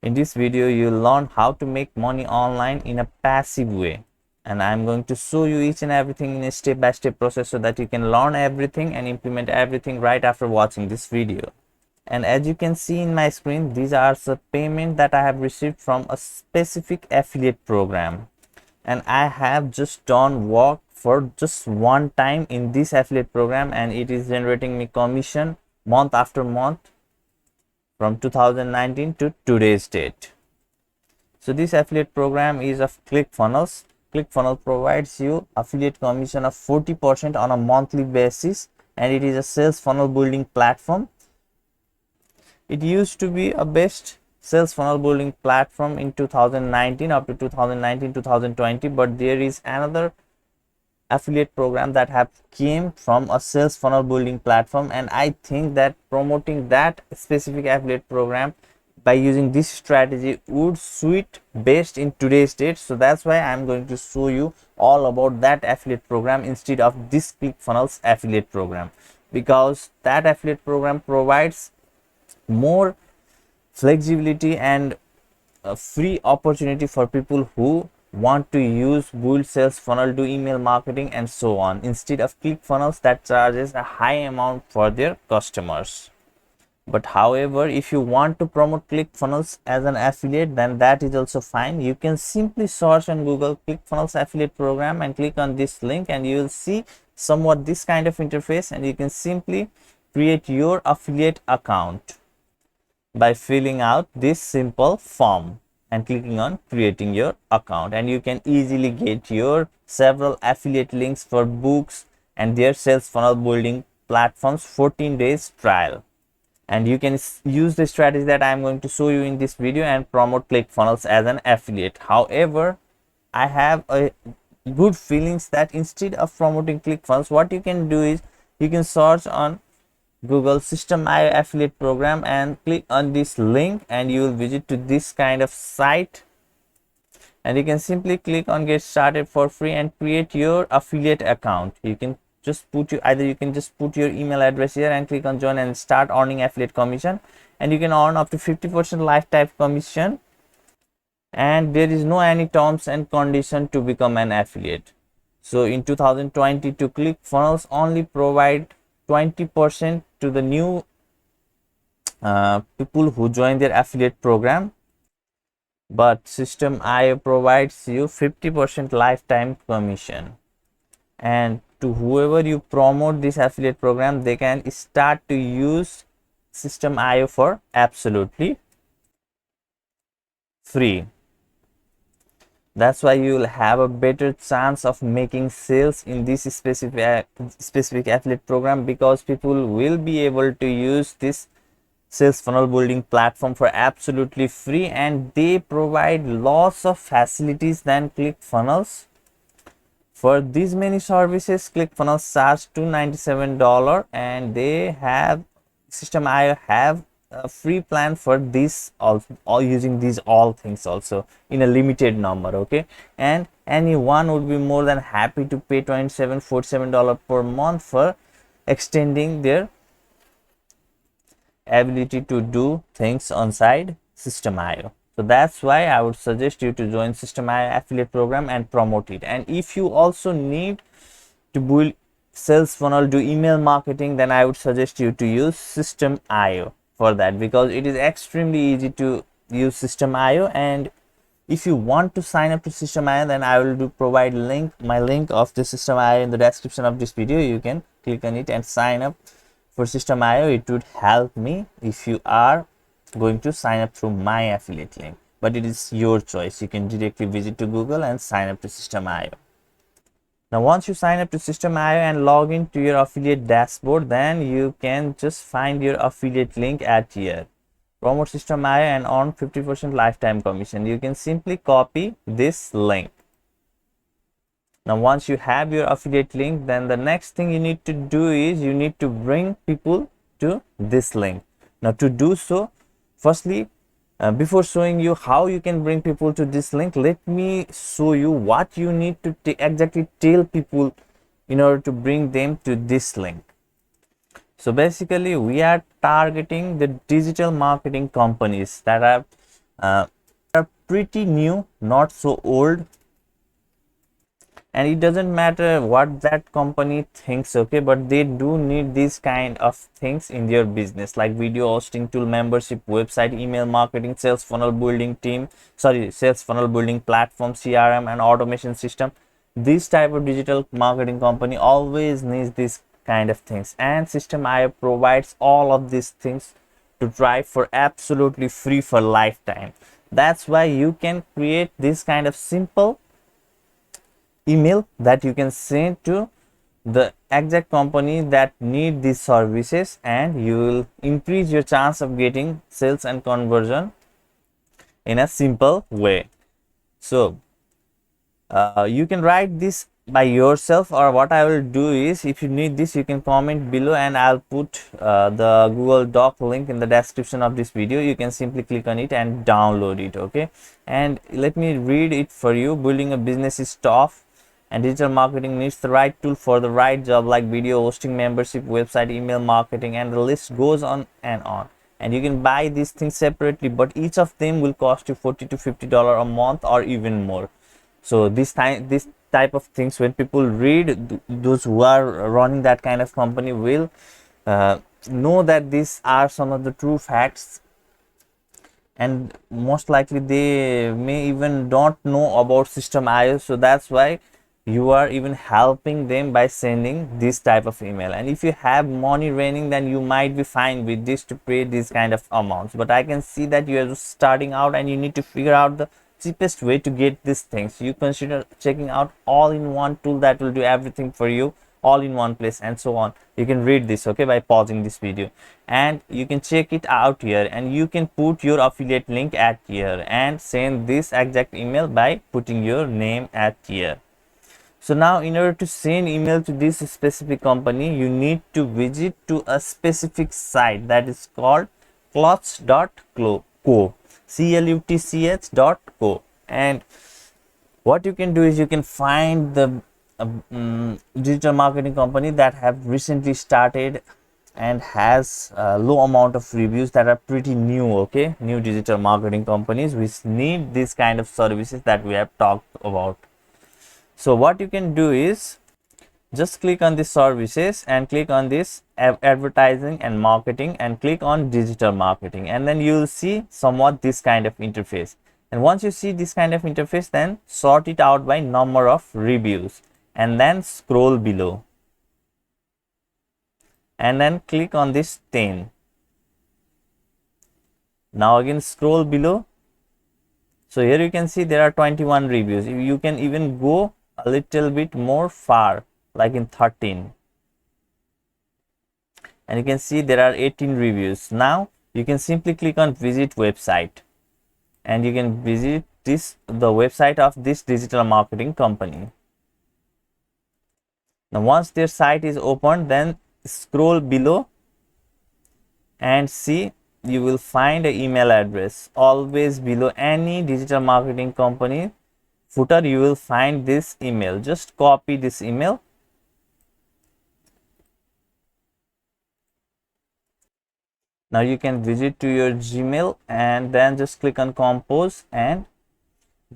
In this video, you'll learn how to make money online in a passive way. And I'm going to show you each and everything in a step-by-step process so that you can learn everything and implement everything right after watching this video. And as you can see in my screen, these are the payment that I have received from a specific affiliate program. And I have just done work for just one time in this affiliate program, and it is generating me commission month after month from 2019 to today's date. So this affiliate program is of ClickFunnels. ClickFunnels provides you affiliate commission of 40% on a monthly basis, and it is a sales funnel building platform. It used to be a best sales funnel building platform in 2019 up to 2019-2020, but there is another affiliate program that have came from a sales funnel building platform, and I think that promoting that specific affiliate program by using this strategy would suit best in today's date. So that's why I'm going to show you all about that affiliate program instead of this ClickFunnels affiliate program, because that affiliate program provides more flexibility and a free opportunity for people who want to use build sales funnel, do email marketing and so on, instead of ClickFunnels that charges a high amount for their customers. But however, if you want to promote ClickFunnels as an affiliate, then that is also fine. You can simply search on Google ClickFunnels affiliate program and click on this link, and you will see somewhat this kind of interface, and you can simply create your affiliate account by filling out this simple form and clicking on creating your account, and you can easily get your several affiliate links for books and their sales funnel building platforms 14 days trial. And you can use the strategy that I am going to show you in this video and promote ClickFunnels as an affiliate. However, I have a good feelings that instead of promoting ClickFunnels, what you can do is you can search on Google Systeme.io affiliate program and click on this link, and you will visit to this kind of site, and you can simply click on get started for free and create your affiliate account. You can just put your email address here and click on join and start earning affiliate commission, and you can earn up to 50% lifetime commission, and there is no any terms and condition to become an affiliate. So in 2022, ClickFunnels only provide 20% to the new people who join their affiliate program, but Systeme.io provides you 50% lifetime commission, and to whoever you promote this affiliate program, they can start to use Systeme.io for absolutely free. That's why you will have a better chance of making sales in this specific affiliate program, because people will be able to use this sales funnel building platform for absolutely free, and they provide lots of facilities than ClickFunnels. For these many services, ClickFunnels charge $297, and they have Systeme.io have a free plan for this all using these all things also in a limited number. Okay, and anyone would be more than happy to pay $47 per month for extending their ability to do things on side Systeme.io. So that's why I would suggest you to join Systeme.io affiliate program and promote it. And if you also need to build sales funnel, do email marketing, then I would suggest you to use Systeme.io for that, because it is extremely easy to use Systeme.io. And if you want to sign up to Systeme.io, then I will provide my link of the Systeme.io in the description of this video. You can click on it and sign up for Systeme.io. It would help me if you are going to sign up through my affiliate link, but it is your choice. You can directly visit to Google and sign up to Systeme.io. Now once you sign up to Systeme.io and log in to your affiliate dashboard, then you can just find your affiliate link at here, promote Systeme.io and earn 50% lifetime commission. You can simply copy this link. Now once you have your affiliate link, then the next thing you need to do is you need to bring people to this link. Now to do so, firstly, before showing you how you can bring people to this link, let me show you what you need to exactly tell people in order to bring them to this link. So basically we are targeting the digital marketing companies that have are pretty new, not so old, and it doesn't matter what that company thinks, okay, but they do need these kind of things in their business, like video hosting tool, membership, website, email marketing, sales funnel building sales funnel building platform, CRM and automation system. This type of digital marketing company always needs this kind of things, and Systeme.io provides all of these things to try for absolutely free for lifetime. That's why you can create this kind of simple email that you can send to the exact company that need these services, and you will increase your chance of getting sales and conversion in a simple way. So you can write this by yourself, or what I will do is, if you need this, you can comment below and I'll put the Google Doc link in the description of this video. You can simply click on it and download it, okay? And let me read it for you. Building a business is tough, and digital marketing needs the right tool for the right job, like video hosting, membership, website, email marketing, and the list goes on and on. And you can buy these things separately, but each of them will cost you $40 to $50 a month or even more. So this type of things, when people read, those who are running that kind of company will know that these are some of the true facts, and most likely they may even don't know about Systeme.io. So that's why you are even helping them by sending this type of email. And if you have money raining, then you might be fine with this to pay these kind of amounts, but I can see that you are just starting out and you need to figure out the cheapest way to get these things. You consider checking out all-in-one tool that will do everything for you all in one place, and so on. You can read this, okay, by pausing this video, and you can check it out here, and you can put your affiliate link at here and send this exact email by putting your name at here. So now, in order to send email to this specific company, you need to visit to a specific site that is called clutch.co, clutch.co. And what you can do is, you can find the digital marketing company that have recently started and has a low amount of reviews, that are pretty new, okay, new digital marketing companies which need this kind of services that we have talked about. So what you can do is, just click on the services and click on this advertising and marketing and click on digital marketing, and then you will see somewhat this kind of interface. And once you see this kind of interface, then sort it out by number of reviews, and then scroll below and then click on this 10. Now again scroll below. So here you can see there are 21 reviews. You can even go a little bit more far, like in 13, and you can see there are 18 reviews. Now you can simply click on visit website, and you can visit the website of this digital marketing company. Now once their site is opened, then scroll below and see, you will find an email address. Always below any digital marketing company footer, you will find this email. Just copy this email. Now you can visit to your Gmail and then just click on compose and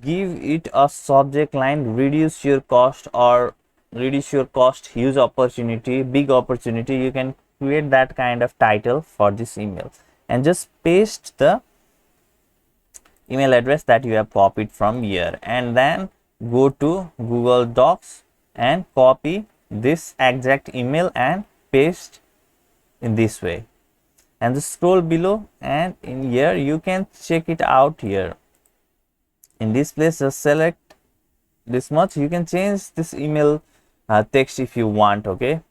give it a subject line, reduce your cost, or reduce your cost, huge opportunity, big opportunity. You can create that kind of title for this email, and just paste the email address that you have copied from here, and then go to Google Docs and copy this exact email and paste in this way, and just scroll below, and in here you can check it out here. In this place, just select this much. You can change this email text if you want, okay,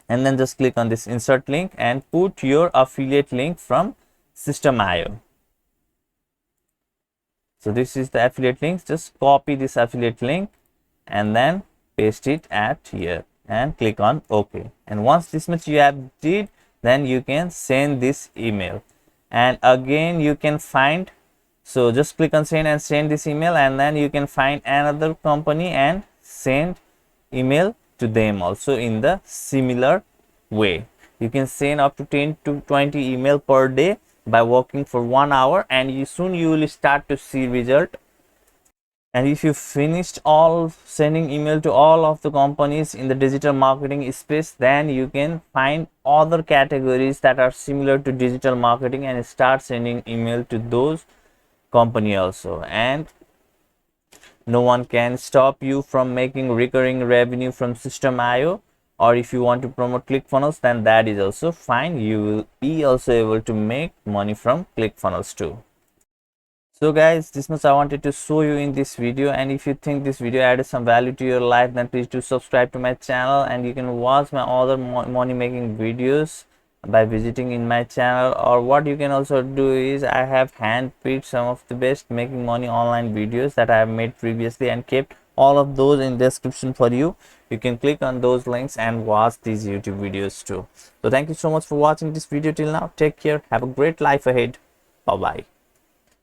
and then just click on this insert link and put your affiliate link from Systeme.io. So this is the affiliate link. Just copy this affiliate link and then paste it at here and click on OK. And once this much you have did, then you can send this email, and again you can find, so just click on send and send this email, and then you can find another company and send email to them also in the similar way. You can send up to 10 to 20 email per day by working for 1 hour, and you will start to see result. And if you finished all sending email to all of the companies in the digital marketing space, then you can find other categories that are similar to digital marketing and start sending email to those company also. And no one can stop you from making recurring revenue from System.io. Or if you want to promote ClickFunnels, then that is also fine. You will be also able to make money from ClickFunnels too. So guys, this much I wanted to show you in this video, and if you think this video added some value to your life, then please do subscribe to my channel, and you can watch my other money making videos by visiting in my channel. Or what you can also do is, I have handpicked some of the best making money online videos that I have made previously and kept all of those in description for you. You can click on those links and watch these YouTube videos too. So thank you so much for watching this video till now. Take care, have a great life ahead. Bye bye,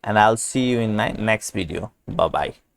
and I'll see you in my next video. Bye bye.